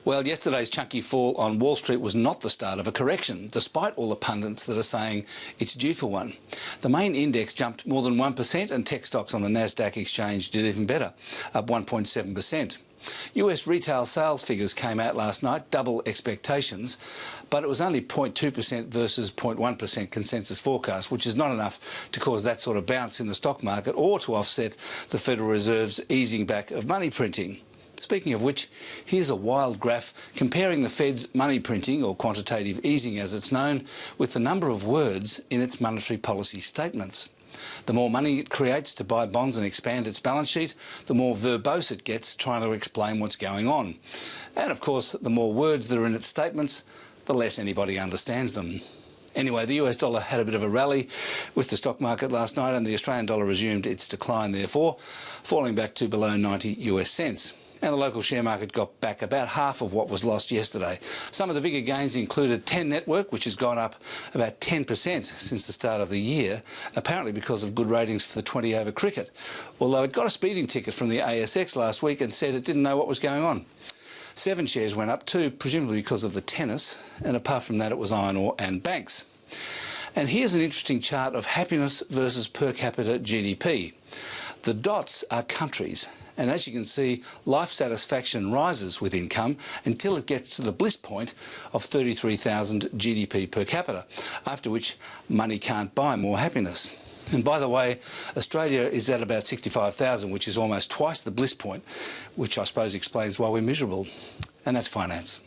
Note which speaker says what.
Speaker 1: Well, yesterday's chunky fall on Wall Street was not the start of a correction, despite all the pundits that are saying it's due for one. The main index jumped more than 1%, and tech stocks on the Nasdaq exchange did even better, up 1.7%. US retail sales figures came out last night, double expectations, but it was only 0.2% versus 0.1% consensus forecast, which is not enough to cause that sort of bounce in the stock market or to offset the Federal Reserve's easing back of money printing. Speaking of which, here's a wild graph comparing the Fed's money printing, or quantitative easing as it's known, with the number of words in its monetary policy statements. The more money it creates to buy bonds and expand its balance sheet, the more verbose it gets trying to explain what's going on. And of course, the more words that are in its statements, the less anybody understands them. Anyway, the US dollar had a bit of a rally with the stock market last night, and the Australian dollar resumed its decline therefore, falling back to below 90 US cents. And the local share market got back about half of what was lost yesterday. Some of the bigger gains included 10 Network, which has gone up about 10% since the start of the year, apparently because of good ratings for the 20 over cricket, although it got a speeding ticket from the ASX last week and said it didn't know what was going on. 7 shares went up too, presumably because of the tennis, and apart from that it was iron ore and banks. And here's an interesting chart of happiness versus per capita GDP. The dots are countries, and as you can see, life satisfaction rises with income until it gets to the bliss point of 33,000 GDP per capita, after which money can't buy more happiness. And by the way, Australia is at about 65,000, which is almost twice the bliss point, which I suppose explains why we're miserable. And that's finance.